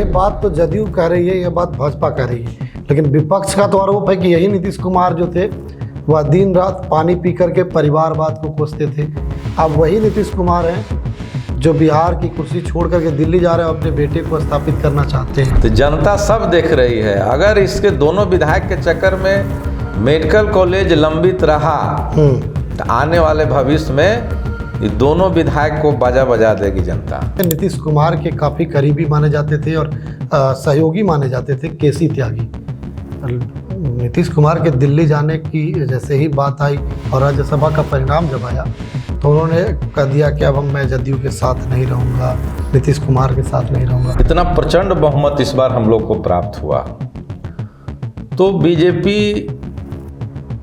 बात तो जदयू कह रही है, ये बात भाजपा कह रही है, लेकिन विपक्ष का तो आरोप है कि यही नीतीश कुमार जो थे वह दिन रात पानी पी करके परिवारवाद को कोसते थे। अब वही नीतीश कुमार हैं जो बिहार की कुर्सी छोड़ करके दिल्ली जा रहे हैं, अपने बेटे को स्थापित करना चाहते हैं। तो जनता सब देख रही है। अगर इसके दोनों विधायक के चक्कर में मेडिकल कॉलेज लंबित रहा तो आने वाले भविष्य में ये दोनों विधायक को बाजा बजा देगी जनता। नीतीश कुमार के काफ़ी करीबी माने जाते थे और सहयोगी माने जाते थे केसी त्यागी। नीतीश कुमार के दिल्ली जाने की जैसे ही बात आई और राज्यसभा का परिणाम जब आया तो उन्होंने कह दिया कि अब मैं जदयू के साथ नहीं रहूँगा, नीतीश कुमार के साथ नहीं रहूँगा। इतना प्रचंड बहुमत इस बार हम लोग को प्राप्त हुआ तो बीजेपी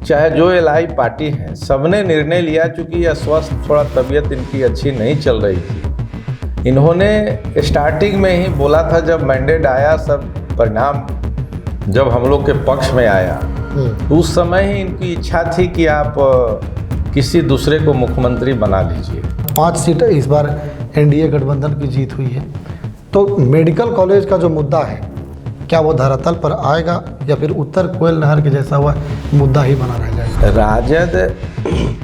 चाहे जो एलआई पार्टी है सबने निर्णय लिया, चूँकि यह स्वस्थ थोड़ा तबीयत इनकी अच्छी नहीं चल रही थी। इन्होंने स्टार्टिंग में ही बोला था, जब मैंडेट आया, सब परिणाम जब हम लोग के पक्ष में आया उस समय ही इनकी इच्छा थी कि आप किसी दूसरे को मुख्यमंत्री बना लीजिए। 5 सीट इस बार एनडीए गठबंधन की जीत हुई है। तो मेडिकल कॉलेज का जो मुद्दा है, क्या वो धरातल पर आएगा या फिर उत्तर कोयल नहर के जैसा हुआ मुद्दा ही बना रह जाएगा? राजद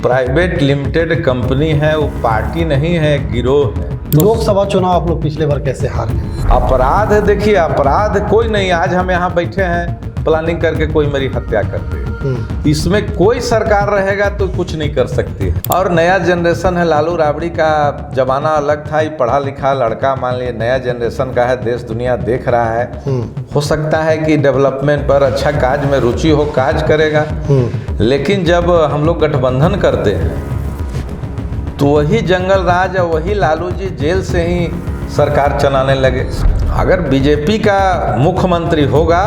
प्राइवेट लिमिटेड कंपनी है, वो पार्टी नहीं है, गिरोह है। लोकसभा चुनाव आप लोग पिछले बार कैसे हार गए? अपराध है, देखिए अपराध कोई नहीं। आज हम यहाँ बैठे हैं प्लानिंग करके कोई मेरी हत्या कर दे, इसमें कोई सरकार रहेगा तो कुछ नहीं कर सकती। और नया जनरेशन है, लालू राबड़ी का जमाना अलग था, ये पढ़ा लिखा लड़का मान लिया, नया जनरेशन का है, देश दुनिया देख रहा है। हो सकता है कि डेवलपमेंट पर अच्छा काज में रुचि हो, काज करेगा। लेकिन जब हम लोग गठबंधन करते हैं तो वही जंगल राज और वही लालू जी जेल से ही सरकार चलाने लगे। अगर बीजेपी का मुख्यमंत्री होगा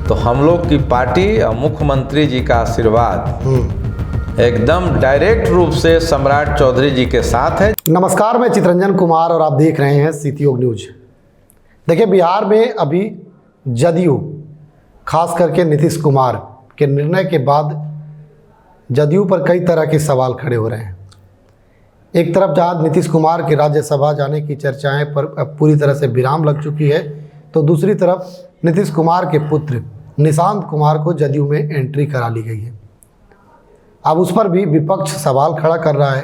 तो हम लोग की पार्टी और मुख्यमंत्री जी का आशीर्वाद एकदम डायरेक्ट रूप से सम्राट चौधरी जी के साथ है। नमस्कार, मैं चितरंजन कुमार और आप देख रहे हैं सीतियोग न्यूज। देखिए, बिहार में अभी जदयू, खास करके नीतीश कुमार के निर्णय के बाद जदयू पर कई तरह के सवाल खड़े हो रहे हैं। एक तरफ जहाँ नीतीश कुमार के राज्यसभा जाने की चर्चाएं पर पूरी तरह से विराम लग चुकी है, तो दूसरी तरफ नीतीश कुमार के पुत्र निशांत कुमार को जदयू में एंट्री करा ली गई है। अब उस पर भी विपक्ष सवाल खड़ा कर रहा है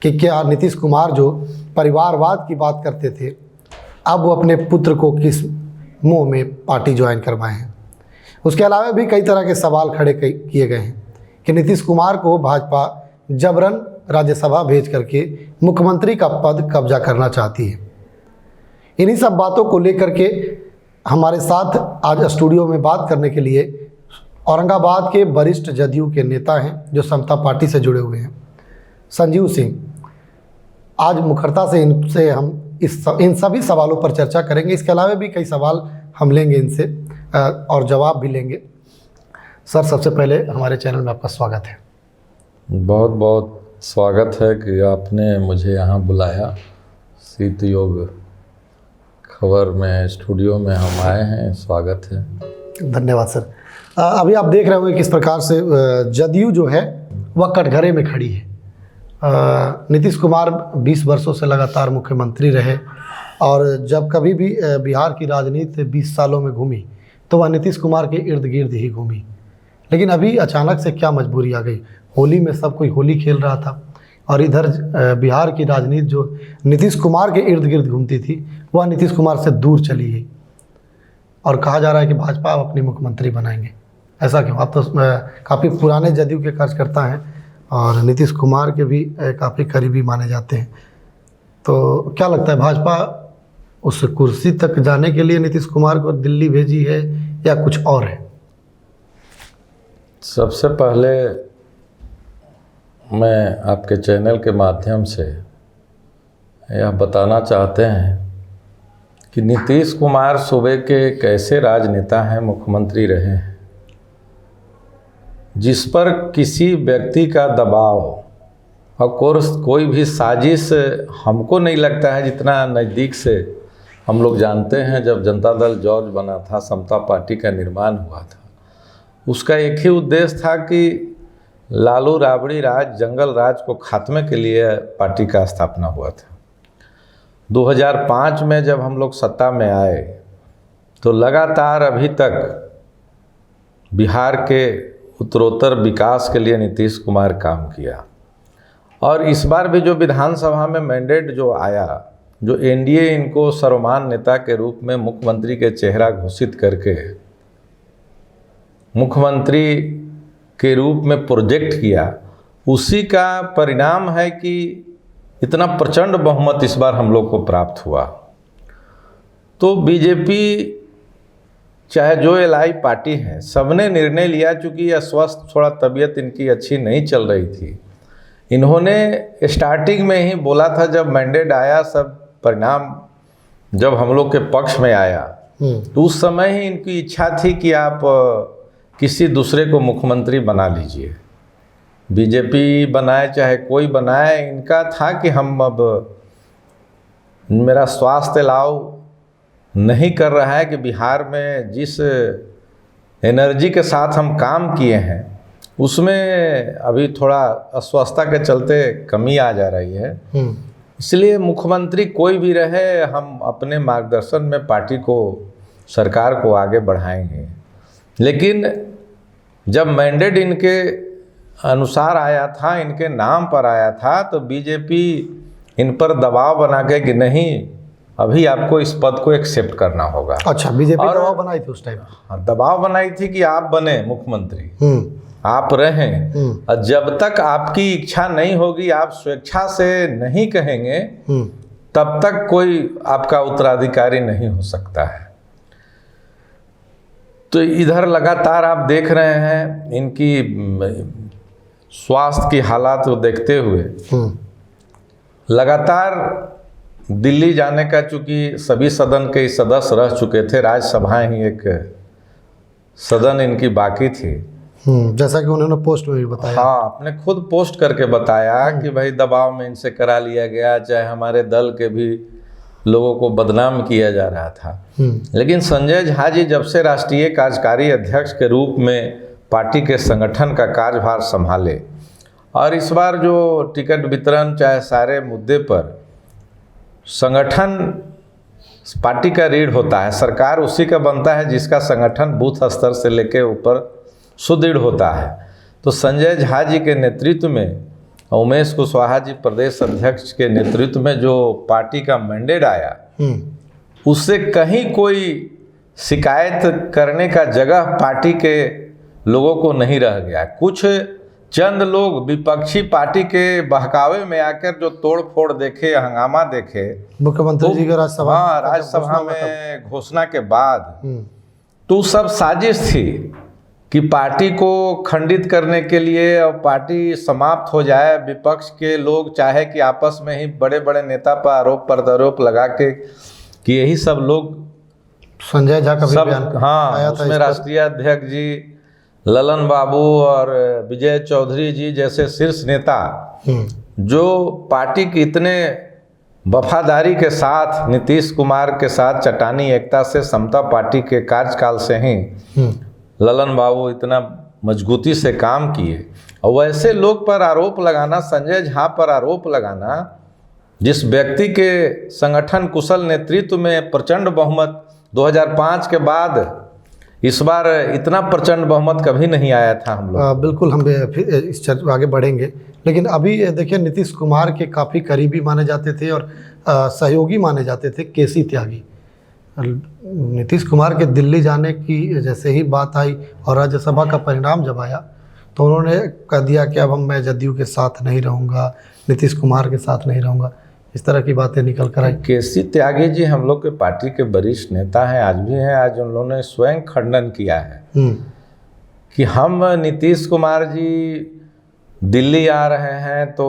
कि क्या नीतीश कुमार जो परिवारवाद की बात करते थे, अब वो अपने पुत्र को किस मुंह में पार्टी ज्वाइन करवाए हैं। उसके अलावा भी कई तरह के सवाल खड़े किए गए हैं कि नीतीश कुमार को भाजपा जबरन राज्यसभा भेज करके मुख्यमंत्री का पद कब्जा करना चाहती है। इन्हीं सब बातों को लेकर के हमारे साथ आज स्टूडियो में बात करने के लिए औरंगाबाद के वरिष्ठ जदयू के नेता हैं जो समता पार्टी से जुड़े हुए हैं, संजीव सिंह। आज मुखरता से इनसे हम इन सभी सवालों पर चर्चा करेंगे। इसके अलावा भी कई सवाल हम लेंगे इनसे और जवाब भी लेंगे। सर, सबसे पहले हमारे चैनल में आपका स्वागत है। बहुत बहुत स्वागत है कि आपने मुझे यहाँ बुलाया। सीतयोग खबर में स्टूडियो में हम आए हैं, स्वागत है। धन्यवाद सर। अभी आप देख रहे होंगे किस प्रकार से जदयू जो है वह कटघरे में खड़ी है। नीतीश कुमार 20 वर्षों से लगातार मुख्यमंत्री रहे और जब कभी भी बिहार की राजनीति 20 सालों में घूमी तो वह नीतीश कुमार के इर्द गिर्द ही घूमी। लेकिन अभी अचानक से क्या मजबूरी आ गई? होली में सब कोई होली खेल रहा था और इधर बिहार की राजनीति जो नीतीश कुमार के इर्द गिर्द घूमती थी वह नीतीश कुमार से दूर चली गई और कहा जा रहा है कि भाजपा अपनी मुख्यमंत्री बनाएंगे। ऐसा क्यों? आप तो काफ़ी पुराने जदयू के कार्यकर्ता हैं और नीतीश कुमार के भी काफ़ी करीबी माने जाते हैं, तो क्या लगता है भाजपा उस कुर्सी तक जाने के लिए नीतीश कुमार को दिल्ली भेजी है या कुछ और है? सबसे पहले मैं आपके चैनल के माध्यम से यह बताना चाहते हैं कि नीतीश कुमार सूबे के एक ऐसे राजनेता हैं, मुख्यमंत्री रहे हैं, जिस पर किसी व्यक्ति का दबाव और कोई भी साजिश हमको नहीं लगता है। जितना नज़दीक से हम लोग जानते हैं, जब जनता दल जॉर्ज बना था, समता पार्टी का निर्माण हुआ था, उसका एक ही उद्देश्य था कि लालू राबड़ी राज, जंगल राज को खात्मे के लिए पार्टी का स्थापना हुआ था। 2005 में जब हम लोग सत्ता में आए तो लगातार अभी तक बिहार के उत्तरोत्तर विकास के लिए नीतीश कुमार काम किया। और इस बार भी जो विधानसभा में मैंडेट जो आया, जो एनडीए इनको सर्वमान्य नेता के रूप में मुख्यमंत्री के चेहरा घोषित करके मुख्यमंत्री के रूप में प्रोजेक्ट किया, उसी का परिणाम है कि इतना प्रचंड बहुमत इस बार हम लोग को प्राप्त हुआ। तो बीजेपी चाहे जो एलआई पार्टी है, सबने निर्णय लिया, चूँकि यह स्वस्थ थोड़ा तबीयत इनकी अच्छी नहीं चल रही थी। इन्होंने स्टार्टिंग में ही बोला था, जब मैंडेट आया, सब परिणाम जब हम लोग के पक्ष में आया तो उस समय ही इनकी इच्छा थी कि आप किसी दूसरे को मुख्यमंत्री बना लीजिए। बीजेपी बनाए चाहे कोई बनाए, इनका था कि हम अब मेरा स्वास्थ्य लाभ नहीं कर रहा है कि बिहार में जिस एनर्जी के साथ हम काम किए हैं उसमें अभी थोड़ा अस्वस्थता के चलते कमी आ जा रही है। इसलिए मुख्यमंत्री कोई भी रहे, हम अपने मार्गदर्शन में पार्टी को, सरकार को आगे बढ़ाएंगे। लेकिन जब मैंडेट इनके अनुसार आया था, इनके नाम पर आया था, तो बीजेपी इन पर दबाव बना के कि नहीं, अभी आपको इस पद को एक्सेप्ट करना होगा। अच्छा, बीजेपी दबाव बनाई थी उस टाइम? हाँ, दबाव बनाई थी कि आप बने मुख्यमंत्री, आप रहें, और जब तक आपकी इच्छा नहीं होगी, आप स्वेच्छा से नहीं कहेंगे, तब तक कोई आपका उत्तराधिकारी नहीं हो सकता है। तो इधर लगातार आप देख रहे हैं इनकी स्वास्थ्य की हालात को देखते हुए लगातार दिल्ली जाने का, चूँकि सभी सदन के सदस्य रह चुके थे, राज्यसभाएं ही एक सदन इनकी बाकी थी। जैसा कि उन्होंने पोस्ट में भी बताया। हाँ, आपने खुद पोस्ट करके बताया कि भाई दबाव में इनसे करा लिया गया, चाहे हमारे दल के भी लोगों को बदनाम किया जा रहा था। लेकिन संजय झा जी जब से राष्ट्रीय कार्यकारी अध्यक्ष के रूप में पार्टी के संगठन का कार्यभार संभाले, और इस बार जो टिकट वितरण चाहे सारे मुद्दे पर संगठन पार्टी का रीढ़ होता है, सरकार उसी का बनता है जिसका संगठन बूथ स्तर से लेकर ऊपर सुदृढ़ होता है। तो संजय झा जी के नेतृत्व में, उमेश कुशवाहा जी प्रदेश अध्यक्ष के नेतृत्व में जो पार्टी का मैंडेट आया, उससे कहीं कोई शिकायत करने का जगह पार्टी के लोगों को नहीं रह गया। कुछ चंद लोग विपक्षी पार्टी के बहकावे में आकर जो तोड़ फोड़ देखे, हंगामा देखे मुख्यमंत्री जी के राज्यसभा, हाँ, राज्यसभा में घोषणा के बाद, तो सब साजिश थी कि पार्टी को खंडित करने के लिए और पार्टी समाप्त हो जाए। विपक्ष के लोग चाहे कि आपस में ही बड़े बड़े नेता पर आरोप प्रत्यारोप लगा के कि यही सब लोग, संजय झा का भी बयान हाँ, उसमें राष्ट्रीय अध्यक्ष जी ललन बाबू और विजय चौधरी जी जैसे शीर्ष नेता जो पार्टी की इतने वफादारी के साथ नीतीश कुमार के साथ चट्टानी एकता से समता पार्टी के कार्यकाल से ही ललन बाबू इतना मजबूती से काम किए, और वैसे लोग पर आरोप लगाना, संजय झा पर आरोप लगाना, जिस व्यक्ति के संगठन कुशल नेतृत्व में प्रचंड बहुमत 2005 के बाद इस बार इतना प्रचंड बहुमत कभी नहीं आया था हम लोग। बिल्कुल, हम फिर इस चर्चा आगे बढ़ेंगे। लेकिन अभी देखिए, नीतीश कुमार के काफ़ी करीबी माने जाते थे और सहयोगी माने जाते थे केसी त्यागी। नीतीश कुमार के दिल्ली जाने की जैसे ही बात आई और राज्यसभा का परिणाम जब आया, तो उन्होंने कह दिया कि अब मैं जदयू के साथ नहीं रहूँगा, नीतीश कुमार के साथ नहीं रहूँगा, इस तरह की बातें निकल कर आई। केसी त्यागी जी हम लोग के पार्टी के वरिष्ठ नेता हैं, आज भी हैं। आज उन लोगों ने स्वयं खंडन किया है कि हम नीतीश कुमार जी दिल्ली आ रहे हैं तो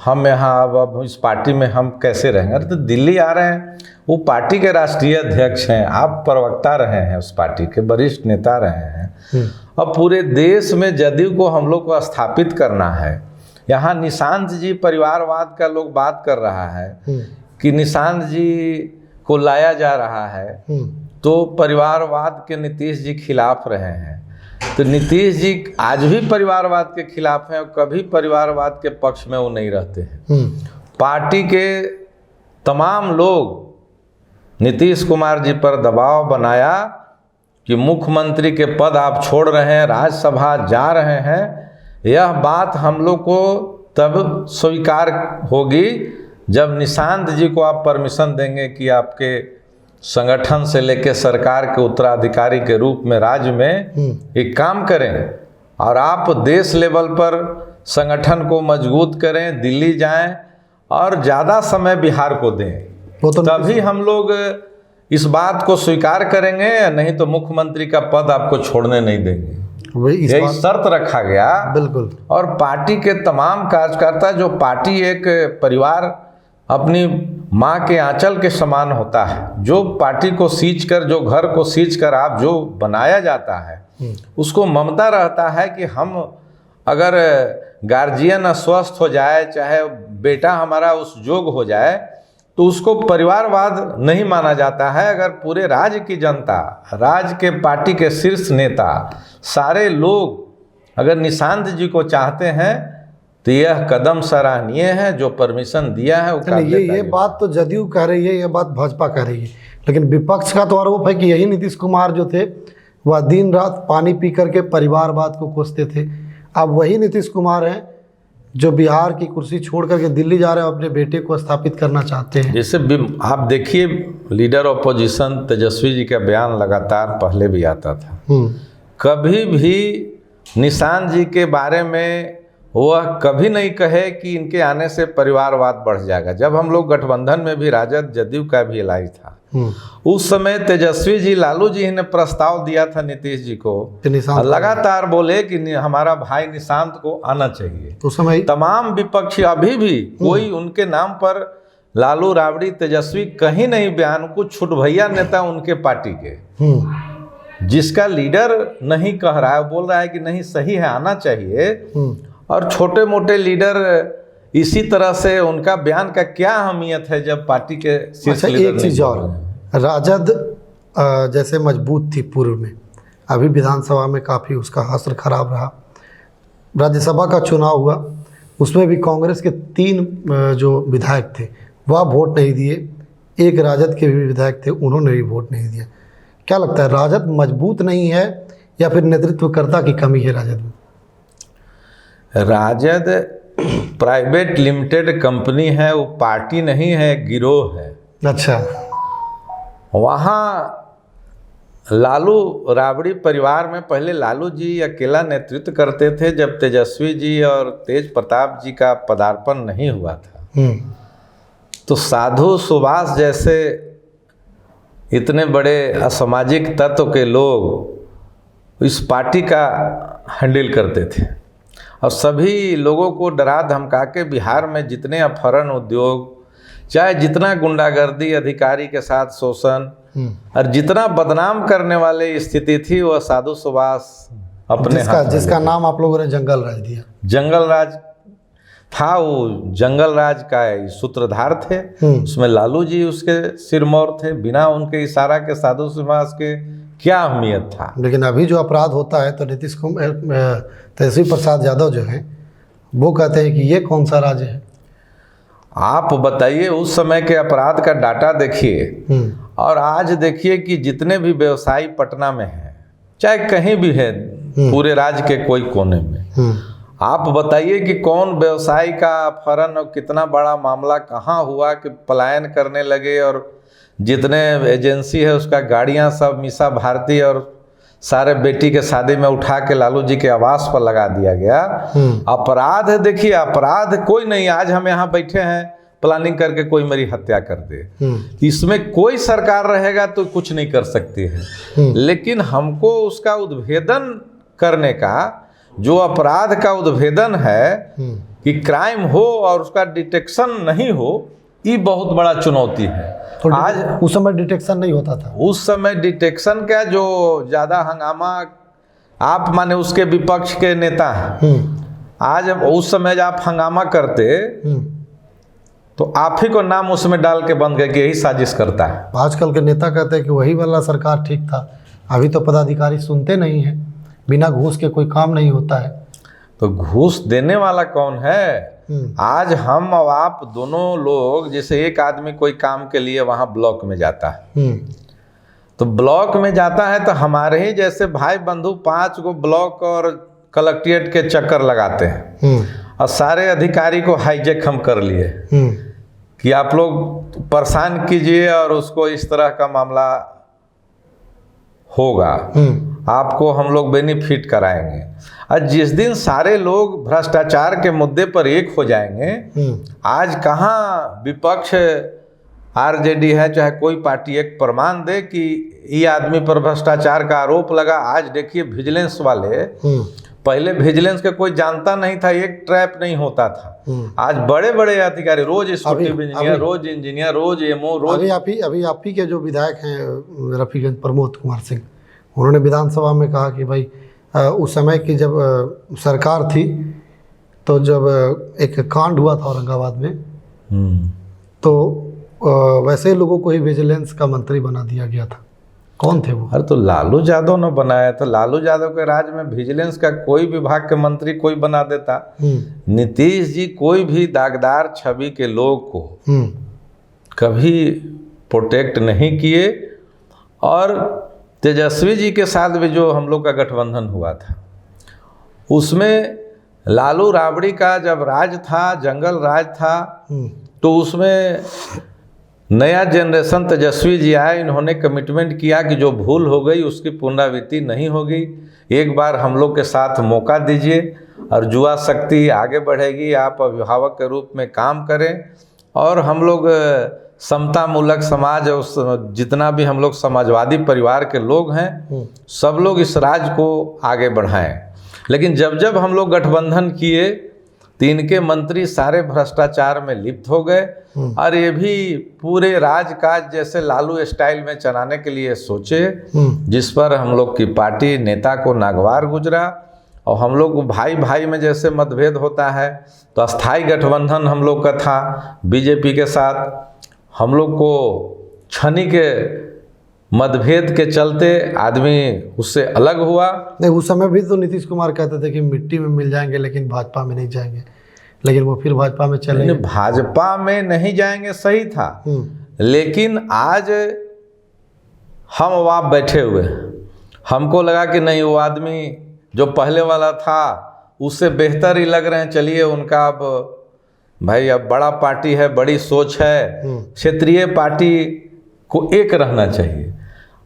हम यहाँ अब इस पार्टी में हम कैसे रहेंगे। अरे तो दिल्ली आ रहे हैं, वो पार्टी के राष्ट्रीय अध्यक्ष हैं, आप प्रवक्ता रहे हैं, उस पार्टी के वरिष्ठ नेता रहे हैं। अब पूरे देश में जदयू को हम लोग को स्थापित करना है। यहाँ निशांत जी परिवारवाद का लोग बात कर रहा है कि निशांत जी को लाया जा रहा है, तो परिवारवाद के नीतीश जी खिलाफ रहे हैं। तो नीतीश जी आज भी परिवारवाद के खिलाफ हैं और कभी परिवारवाद के पक्ष में वो नहीं रहते हैं। पार्टी के तमाम लोग नीतीश कुमार जी पर दबाव बनाया कि मुख्यमंत्री के पद आप छोड़ रहे हैं, राज्यसभा जा रहे हैं। यह बात हम लोग को तब स्वीकार होगी जब निशांत जी को आप परमिशन देंगे कि आपके संगठन से लेकर सरकार के उत्तराधिकारी के रूप में राज्य में एक काम करें और आप देश लेवल पर संगठन को मजबूत करें, दिल्ली जाएं और ज़्यादा समय बिहार को दें, तभी हम लोग इस बात को स्वीकार करेंगे, नहीं तो मुख्यमंत्री का पद आपको छोड़ने नहीं देंगे। यही शर्त रखा गया। बिल्कुल। और पार्टी के तमाम कार्यकर्ता, जो पार्टी एक परिवार अपनी माँ के आंचल के समान होता है, जो पार्टी को सींच कर, जो घर को सींच कर आप जो बनाया जाता है, उसको ममता रहता है कि हम अगर गार्जियन अस्वस्थ हो जाए, चाहे बेटा हमारा उस जोग हो जाए, तो उसको परिवारवाद नहीं माना जाता है। अगर पूरे राज्य की जनता, राज्य के पार्टी के शीर्ष नेता, सारे लोग अगर निशांत जी को चाहते हैं तो यह कदम सराहनीय है। जो परमिशन दिया है वो ये बात तो जदयू कह रही है, ये बात भाजपा कह रही है, लेकिन विपक्ष का तो आरोप है कि यही नीतीश कुमार जो थे वह दिन रात पानी पी करके परिवारवाद को कोसते थे। अब वही नीतीश कुमार हैं जो बिहार की कुर्सी छोड़ करके दिल्ली जा रहे हैं, अपने बेटे को स्थापित करना चाहते हैं। जैसे आप देखिए, लीडर ऑपोजिशन तेजस्वी जी का बयान लगातार पहले भी आता था, कभी भी निशांत जी के बारे में वह कभी नहीं कहे कि इनके आने से परिवारवाद बढ़ जाएगा। जब हम लोग गठबंधन में भी राजद जदयू का भी इलाज था, उस समय तेजस्वी जी, लालू जी ने प्रस्ताव दिया था नीतीश जी को, लगातार बोले कि हमारा भाई निशांत को आना चाहिए। उस समय तमाम विपक्षी, अभी भी कोई उनके नाम पर लालू, राबड़ी, तेजस्वी कहीं नहीं बयान, कुछ छुट भैया नेता उनके पार्टी के, जिसका लीडर नहीं कह रहा है, बोल रहा है कि नहीं सही है, आना चाहिए। और छोटे मोटे लीडर इसी तरह से, उनका बयान का क्या अहमियत है जब पार्टी के शीर्ष लीडर। एक चीज़ और, राजद जैसे मजबूत थी पूर्व में, अभी विधानसभा में काफ़ी उसका असर खराब रहा। राज्यसभा का चुनाव हुआ, उसमें भी कांग्रेस के 3 जो विधायक थे वह वोट नहीं दिए, एक राजद के भी विधायक थे, उन्होंने भी वोट नहीं दिया। क्या लगता है, राजद मजबूत नहीं है या फिर नेतृत्वकर्ता की कमी है राजद में? राजद प्राइवेट लिमिटेड कंपनी है, वो पार्टी नहीं है, गिरोह है। अच्छा। वहाँ लालू राबड़ी परिवार में पहले लालू जी अकेला नेतृत्व करते थे, जब तेजस्वी जी और तेज प्रताप जी का पदार्पण नहीं हुआ था। तो साधु सुभाष जैसे इतने बड़े असामाजिक तत्व के लोग इस पार्टी का हैंडल करते थे और सभी लोगों को डरा धमका के बिहार में जितने अपहरण उद्योग, चाहे जितना गुंडागर्दी, अधिकारी के साथ शोषण और जितना बदनाम करने वाले स्थिति थी, वह साधु सुभाष अपने जिसका नाम आप लोगों ने जंगल राज दिया। जंगल राज था, वो जंगल राज का सूत्रधार थे। उसमें लालू जी उसके सिरमौर थे। बिना उनके इशारा के साधु सुभाष के क्या अहमियत था। लेकिन अभी जो अपराध होता है तो नीतीश कुमार, तेजस्वी प्रसाद यादव जो हैं वो कहते हैं कि ये कौन सा राज्य है। आप बताइए, उस समय के अपराध का डाटा देखिए और आज देखिए कि जितने भी व्यवसायी पटना में हैं, चाहे कहीं भी है पूरे राज्य के कोई कोने में, आप बताइए कि कौन व्यवसायी का अपहरण और कितना बड़ा मामला कहाँ हुआ कि पलायन करने लगे और जितने एजेंसी है उसका गाड़ियाँ सब मीसा भारती और सारे बेटी के शादी में उठा के लालू जी के आवास पर लगा दिया गया। अपराध है, देखिए अपराध कोई नहीं, आज हम यहाँ बैठे हैं प्लानिंग करके कोई मेरी हत्या कर दे, इसमें कोई सरकार रहेगा तो कुछ नहीं कर सकती है। लेकिन हमको उसका उद्भेदन करने का, जो अपराध का उद्भेदन है कि क्राइम हो और उसका डिटेक्शन नहीं हो, ये बहुत बड़ा चुनौती है। आज उस समय डिटेक्शन नहीं होता था। उस समय डिटेक्शन का जो ज़्यादा हंगामा, आप माने उसके विपक्ष के नेता हैं, आज उस समय जब आप हंगामा करते तो आप ही को नाम उसमें डाल के बंद गए कि यही साजिश करता है। आजकल के नेता कहते हैं कि वही वाला सरकार ठीक था। अभी तो पदाधिकारी सुनते नहीं हैं, बिना घूस के कोई काम नहीं होता है। तो घूस देने वाला कौन है? आज हम और आप दोनों लोग, जैसे एक आदमी कोई काम के लिए वहाँ ब्लॉक में जाता है, तो ब्लॉक में जाता है तो हमारे ही जैसे भाई बंधु 5 गो ब्लॉक और कलेक्ट्रेट के चक्कर लगाते हैं और सारे अधिकारी को हाईजैक हम कर लिए कि आप लोग परेशान कीजिए और उसको इस तरह का मामला होगा, आपको हम लोग बेनिफिट कराएंगे। और जिस दिन सारे लोग भ्रष्टाचार के मुद्दे पर एक हो जाएंगे, आज कहाँ विपक्ष आरजेडी है चाहे कोई पार्टी एक प्रमाण दे कि ये आदमी पर भ्रष्टाचार का आरोप लगा। आज देखिए विजिलेंस वाले, पहले विजिलेंस का कोई जानता नहीं था, एक ट्रैप नहीं होता था। आज बड़े बड़े अधिकारी, रोज एक्जीक्यूटिव इंजीनियर, रोज इंजीनियर, रोज एमओ, रोज अभी आप ही के जो विधायक हैं रफीगंज प्रमोद कुमार सिंह, उन्होंने विधानसभा में कहा कि भाई उस समय की जब सरकार थी तो जब एक कांड हुआ था औरंगाबाद में, तो वैसे लोगों को ही विजिलेंस का मंत्री बना दिया गया था। कौन थे वो? अरे तो लालू यादव ने बनाया था। लालू यादव के राज में विजिलेंस का कोई विभाग के मंत्री कोई बना देता। नीतीश जी कोई भी दागदार छवि के लोग को कभी प्रोटेक्ट नहीं किए। और तेजस्वी जी के साथ भी जो हम लोग का गठबंधन हुआ था, उसमें लालू राबड़ी का जब राज था, जंगल राज था, तो उसमें नया जनरेशन तेजस्वी जी आए, इन्होंने कमिटमेंट किया कि जो भूल हो गई उसकी पुनरावृत्ति नहीं होगी, एक बार हम लोग के साथ मौका दीजिए और युवा शक्ति आगे बढ़ेगी, आप अभिभावक के रूप में काम करें और हम लोग समता मूलक समाज, उस जितना भी हम लोग समाजवादी परिवार के लोग हैं, सब लोग इस राज को आगे बढ़ाएं। लेकिन जब जब हम लोग गठबंधन किए तो इनके मंत्री सारे भ्रष्टाचार में लिप्त हो गए और ये भी पूरे राजकाज जैसे लालू स्टाइल में चलाने के लिए सोचे, जिस पर हम लोग की पार्टी नेता को नागवार गुजरा। और हम लोग भाई भाई में जैसे मतभेद होता है, तो अस्थाई गठबंधन हम लोग का था बीजेपी के साथ। हम लोग को क्षणिक मतभेद के चलते आदमी उससे अलग हुआ। नहीं, उस समय भी तो नीतीश कुमार कहते थे कि मिट्टी में मिल जाएंगे लेकिन भाजपा में नहीं जाएंगे, लेकिन वो फिर भाजपा में चले गए। भाजपा में नहीं जाएंगे सही था, लेकिन आज हम वहाँ बैठे हुए, हमको लगा कि नहीं, वो आदमी जो पहले वाला था उससे बेहतर ही लग रहे हैं। चलिए उनका अब भाई अब बड़ा पार्टी है, बड़ी सोच है, क्षेत्रीय पार्टी को एक रहना चाहिए।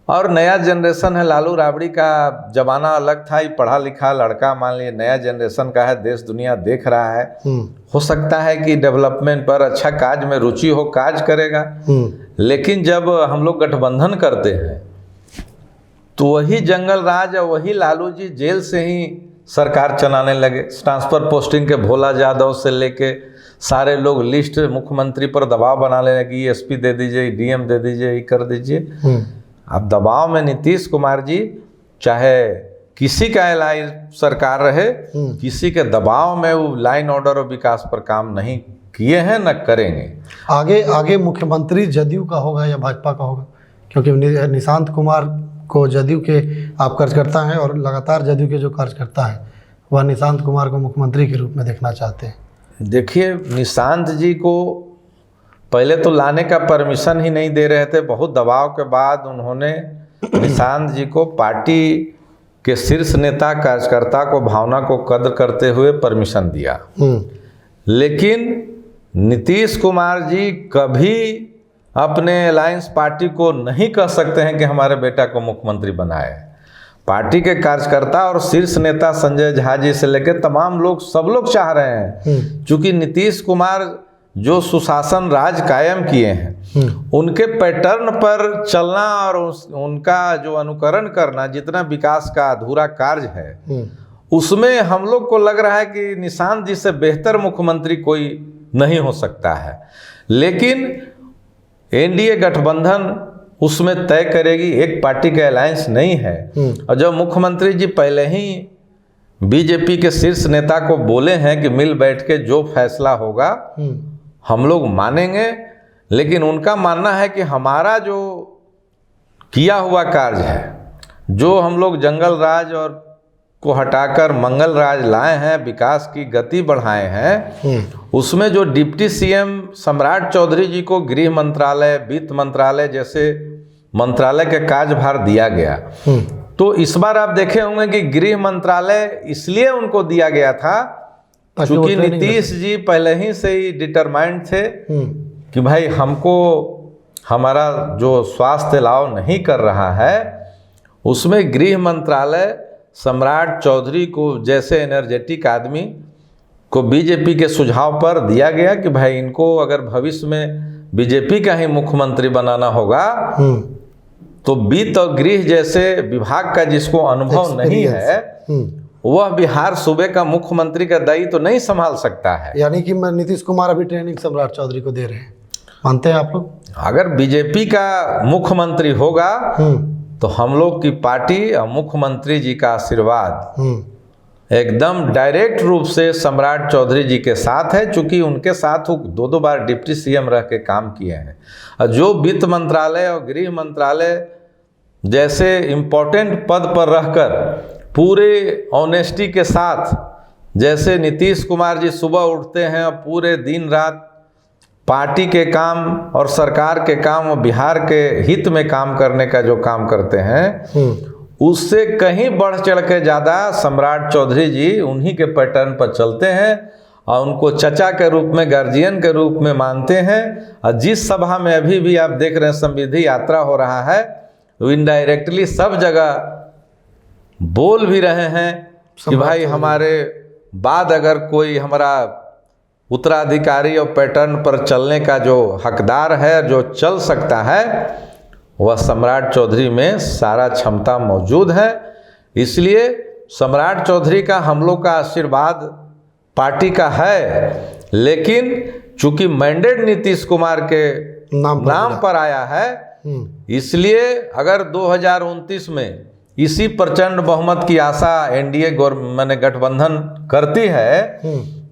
और नया जनरेशन है, लालू राबड़ी का जमाना अलग था, ये पढ़ा लिखा लड़का मान लीजिए नया जनरेशन का है, देश दुनिया देख रहा है, हो सकता है कि डेवलपमेंट पर अच्छा काज में रुचि हो, काज करेगा। लेकिन जब हम लोग गठबंधन करते हैं तो वही जंगल राज और वही लालू जी जेल से ही सरकार चलाने लगे। ट्रांसफर पोस्टिंग के भोला यादव से लेके सारे लोग लिस्ट मुख्यमंत्री पर दबाव बनाने लगे, एसपी दे दीजिए, डीएम दे दीजिए, ये कर दीजिए। अब दबाव में नीतीश कुमार जी, चाहे किसी का एलाई सरकार रहे, किसी के दबाव में वो लाइन ऑर्डर और विकास पर काम नहीं किए हैं, न करेंगे। आगे मुख्यमंत्री जदयू का होगा या भाजपा का होगा? क्योंकि निशांत कुमार को जदयू के आप कार्यकर्ता हैं और लगातार जदयू के जो कार्यकर्ता हैं वह निशांत कुमार को मुख्यमंत्री के रूप में देखना चाहते हैं। देखिए, निशांत जी को पहले तो लाने का परमिशन ही नहीं दे रहे थे, बहुत दबाव के बाद उन्होंने निशांत जी को पार्टी के शीर्ष नेता कार्यकर्ता को भावना को कद्र करते हुए परमिशन दिया। लेकिन नीतीश कुमार जी कभी अपने अलायंस पार्टी को नहीं कह सकते हैं कि हमारे बेटा को मुख्यमंत्री बनाए। पार्टी के कार्यकर्ता और शीर्ष नेता संजय झा जी से लेकर तमाम लोग, सब लोग चाह रहे हैं, क्योंकि नीतीश कुमार जो सुशासन राज कायम किए हैं, उनके पैटर्न पर चलना और उनका जो अनुकरण करना, जितना विकास का अधूरा कार्य है, उसमें हम लोग को लग रहा है कि निशांत जी से बेहतर मुख्यमंत्री कोई नहीं हो सकता है। लेकिन एनडीए गठबंधन उसमें तय करेगी, एक पार्टी का अलायंस नहीं है। और जब मुख्यमंत्री जी पहले ही बीजेपी के शीर्ष नेता को बोले हैं कि मिल बैठ के जो फैसला होगा हम लोग मानेंगे, लेकिन उनका मानना है कि हमारा जो किया हुआ कार्य है, जो हम लोग जंगल राज और को हटाकर मंगल राज लाए हैं, विकास की गति बढ़ाए हैं, उसमें जो डिप्टी सीएम सम्राट चौधरी जी को गृह मंत्रालय, वित्त मंत्रालय जैसे मंत्रालय के कार्यभार दिया गया, तो इस बार आप देखे होंगे कि गृह मंत्रालय इसलिए उनको दिया गया था क्योंकि नीतीश जी पहले ही से ही डिटरमाइंड थे कि भाई हमको हमारा जो स्वास्थ्य लाभ नहीं कर रहा है, उसमें गृह मंत्रालय सम्राट चौधरी को जैसे एनर्जेटिक आदमी को बीजेपी के सुझाव पर दिया गया कि भाई इनको अगर भविष्य में बीजेपी का ही मुख्यमंत्री बनाना होगा तो वित्त और गृह जैसे विभाग का जिसको अनुभव नहीं है वह बिहार सूबे का मुख्यमंत्री का दायित्व तो नहीं संभाल सकता है। यानी कि नीतीश कुमार अभी ट्रेनिंग सम्राट चौधरी को दे रहे हैं, मानते हैं आप लोग? अगर बीजेपी का मुख्यमंत्री होगा तो हम लोग की पार्टी और मुख्यमंत्री जी का आशीर्वाद एकदम डायरेक्ट रूप से सम्राट चौधरी जी के साथ है, चूंकि उनके साथ वो 2-2 बार डिप्टी सीएम रह के काम किए हैं। और जो वित्त मंत्रालय और गृह मंत्रालय जैसे इम्पोर्टेंट पद पर रहकर पूरे ऑनेस्टी के साथ, जैसे नीतीश कुमार जी सुबह उठते हैं और पूरे दिन रात पार्टी के काम और सरकार के काम और बिहार के हित में काम करने का जो काम करते हैं, उससे कहीं बढ़ चढ़ के ज़्यादा सम्राट चौधरी जी उन्हीं के पैटर्न पर चलते हैं और उनको चचा के रूप में, गार्जियन के रूप में मानते हैं। और जिस सभा में अभी भी आप देख रहे हैं समृद्धि यात्रा हो रहा है, वो इनडायरेक्टली सब जगह बोल भी रहे हैं कि भाई हमारे बाद अगर कोई हमारा उत्तराधिकारी और पैटर्न पर चलने का जो हकदार है, जो चल सकता है, वह सम्राट चौधरी में सारा क्षमता मौजूद है। इसलिए सम्राट चौधरी का हम लोग का आशीर्वाद पार्टी का है, लेकिन चूंकि मैंडेट नीतीश कुमार के नाम पर आया है, इसलिए अगर 2029 में इसी प्रचंड बहुमत की आशा एनडीए गठबंधन करती है,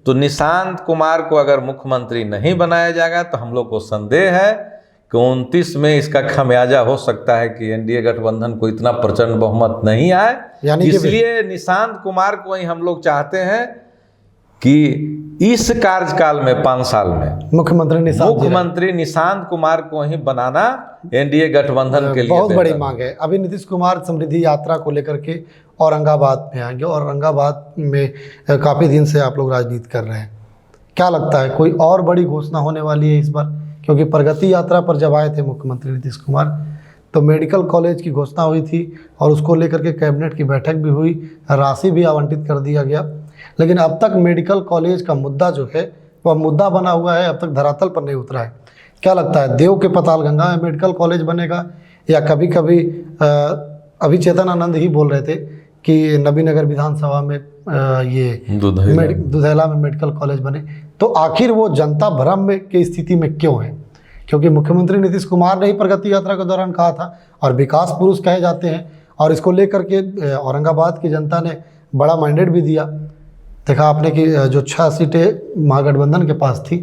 तो निशांत कुमार को अगर मुख्यमंत्री नहीं बनाया जाएगा तो हम लोग को संदेह है कि 29 में इसका खामियाजा हो सकता है कि एनडीए गठबंधन को इतना प्रचंड बहुमत नहीं आए। इसलिए निशांत कुमार को ही हम लोग चाहते हैं कि इस कार्यकाल में 5 साल में मुख्यमंत्री निशांत कुमार को ही बनाना एनडीए गठबंधन के लिए बहुत बड़ी मांग है। अभी नीतीश कुमार समृद्धि यात्रा को लेकर के औरंगाबाद में आएंगे, और औरंगाबाद में काफ़ी दिन से आप लोग राजनीति कर रहे हैं, क्या लगता है कोई और बड़ी घोषणा होने वाली है इस बार? क्योंकि प्रगति यात्रा पर जब आए थे मुख्यमंत्री नीतीश कुमार तो मेडिकल कॉलेज की घोषणा हुई थी और उसको लेकर के कैबिनेट की बैठक भी हुई, राशि भी आवंटित कर दिया गया, लेकिन अब तक मेडिकल कॉलेज का मुद्दा जो है वह मुद्दा बना हुआ है, अब तक धरातल पर नहीं उतरा है। क्या लगता है देव के पातालगंगा में मेडिकल कॉलेज बनेगा, या कभी कभी अभी चेतन आनंद ही बोल रहे थे कि नबीनगर विधानसभा में ये दुधैला में मेडिकल कॉलेज बने, तो आखिर वो जनता भ्रम में की स्थिति में क्यों है? क्योंकि मुख्यमंत्री नीतीश कुमार ने ही प्रगति यात्रा के दौरान कहा था और विकास पुरुष कहे जाते हैं, और इसको लेकर के औरंगाबाद की जनता ने बड़ा मैंडेट भी दिया। देखा आपने कि जो 6 सीटें महागठबंधन के पास थी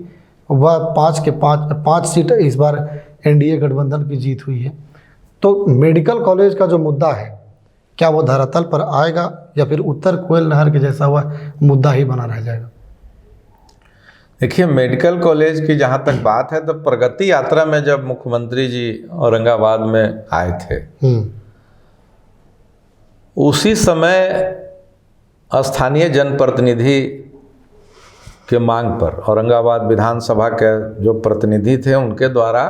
वह 5 सीटें इस बार एनडीए गठबंधन की जीत हुई है। तो मेडिकल कॉलेज का जो मुद्दा है क्या वो धरातल पर आएगा या फिर उत्तर कोयल नहर के जैसा हुआ मुद्दा ही बना रह जाएगा? देखिए, मेडिकल कॉलेज की जहाँ तक बात है तो प्रगति यात्रा में जब मुख्यमंत्री जी औरंगाबाद में आए थे उसी समय स्थानीय जनप्रतिनिधि के मांग पर औरंगाबाद विधानसभा के जो प्रतिनिधि थे उनके द्वारा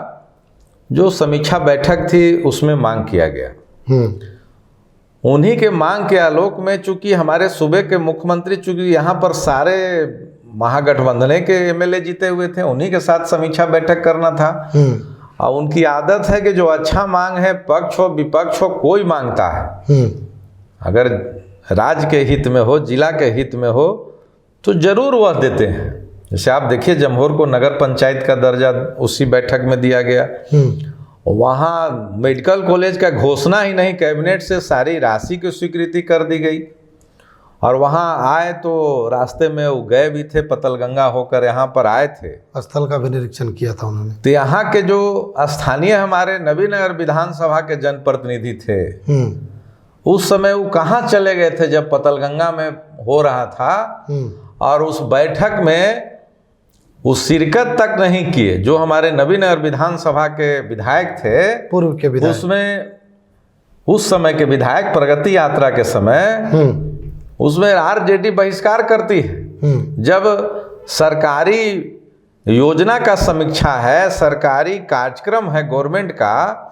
जो समीक्षा बैठक थी उसमें मांग किया गया। उन्हीं के मांग के आलोक में चूंकि हमारे सूबे के मुख्यमंत्री, चूंकि यहाँ पर सारे महागठबंधन के एमएलए जीते हुए थे, उन्हीं के साथ समीक्षा बैठक करना था। और उनकी आदत है कि जो अच्छा मांग है, पक्ष हो विपक्ष हो, कोई मांगता है, अगर राज्य के हित में हो, जिला के हित में हो तो जरूर वह देते हैं। जैसे आप देखिए जमहोर को नगर पंचायत का दर्जा उसी बैठक में दिया गया, वहाँ मेडिकल कॉलेज का घोषणा ही नहीं, कैबिनेट से सारी राशि की स्वीकृति कर दी गई। और वहाँ आए तो रास्ते में वो गए भी थे, पतलगंगा होकर यहाँ पर आए थे, स्थल का भी निरीक्षण किया था उन्होंने। तो यहाँ के जो स्थानीय हमारे नबीनगर विधानसभा के जनप्रतिनिधि थे उस समय वो कहाँ चले गए थे जब पतलगंगा में हो रहा था, और उस बैठक में वो शिरकत तक नहीं किए। जो हमारे नवीनगर विधानसभा के विधायक थे, पूर्व के विधायक, उसमें उस समय के विधायक प्रगति यात्रा के समय उसमें आरजेडी बहिष्कार करती है। जब सरकारी योजना का समीक्षा है, सरकारी कार्यक्रम है गवर्नमेंट का,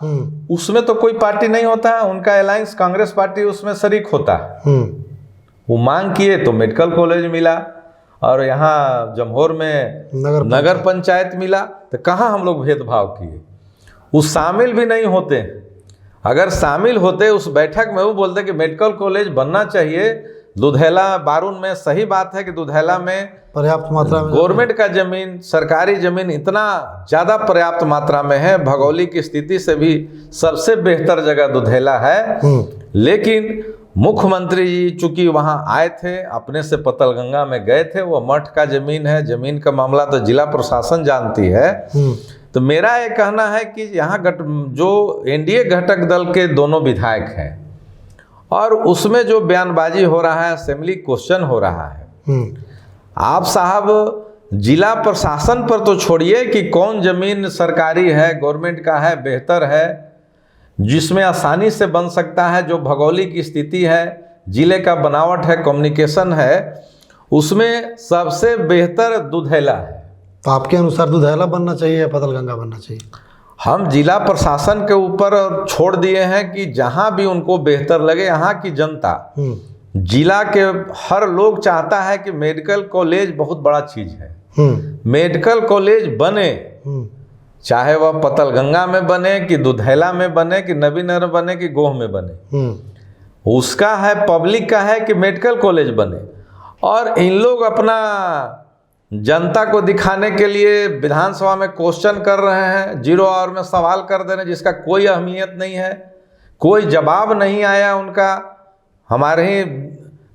उसमें तो कोई पार्टी नहीं होता है, उनका अलायंस कांग्रेस पार्टी उसमें शरीक होता है। वो मांग किए तो मेडिकल कॉलेज मिला, और यहाँ जमहोर में नगर पंचायत मिला। तो कहाँ हम लोग भेदभाव किए? वो शामिल भी नहीं होते। अगर शामिल होते उस बैठक में, वो बोलते कि मेडिकल कॉलेज बनना चाहिए दुधैला बारून में। सही बात है कि दुधैला में पर्याप्त मात्रा में गवर्नमेंट का जमीन, सरकारी जमीन इतना ज़्यादा पर्याप्त मात्रा में है, भौगोलिक स्थिति से भी सबसे बेहतर जगह दुधैला है। लेकिन मुख्यमंत्री जी चूंकि वहाँ आए थे, अपने से पतलगंगा में गए थे, वो मठ का जमीन है, जमीन का मामला तो जिला प्रशासन जानती है। तो मेरा ये कहना है कि यहाँ जो एनडीए घटक दल के दोनों विधायक हैं, और उसमें जो बयानबाजी हो रहा है, असेंबली क्वेश्चन हो रहा है, आप साहब जिला प्रशासन पर तो छोड़िए कि कौन जमीन सरकारी है, गवर्नमेंट का है, बेहतर है, जिसमें आसानी से बन सकता है, जो भौगोलिक स्थिति है, जिले का बनावट है, कम्युनिकेशन है, उसमें सबसे बेहतर दुधैला है। तो आपके अनुसार दुधैला बनना चाहिए या पतलगंगा बनना चाहिए? हम जिला प्रशासन के ऊपर छोड़ दिए हैं कि जहां भी उनको बेहतर लगे। यहाँ की जनता, जिला के हर लोग चाहता है कि मेडिकल कॉलेज बहुत बड़ा चीज है। मेडिकल कॉलेज बने, चाहे वह पतलगंगा में बने, कि दुधैला में बने, कि नवीनगर बने, कि गोह में बने, उसका है, पब्लिक का है कि मेडिकल कॉलेज बने। और इन लोग अपना जनता को दिखाने के लिए विधानसभा में क्वेश्चन कर रहे हैं, 0 आवर में सवाल कर दे रहे हैं, जिसका कोई अहमियत नहीं है, कोई जवाब नहीं आया उनका। हमारे ही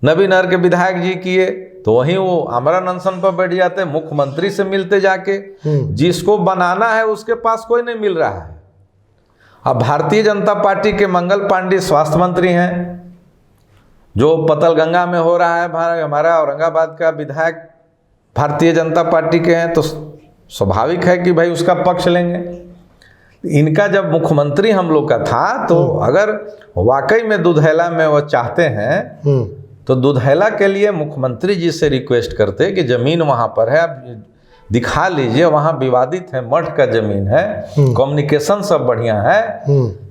नवीनगर के विधायक जी किए तो वहीं वो आमरण अनशन पर बैठ जाते, मुख्यमंत्री से मिलते जाके। जिसको बनाना है उसके पास कोई नहीं मिल रहा है। अब भारतीय जनता पार्टी के मंगल पांडे स्वास्थ्य मंत्री हैं, जो पतलगंगा में हो रहा है, हमारा औरंगाबाद का विधायक भारतीय जनता पार्टी के हैं, तो स्वाभाविक है कि भाई उसका पक्ष लेंगे। इनका जब मुख्यमंत्री हम लोग का था, तो अगर वाकई में दुधैला में वो चाहते हैं, तो दुधैला के लिए मुख्यमंत्री जी से रिक्वेस्ट करते कि जमीन वहाँ पर है, आप दिखा लीजिए, वहाँ विवादित है, मठ का जमीन है, कम्युनिकेशन सब बढ़िया है,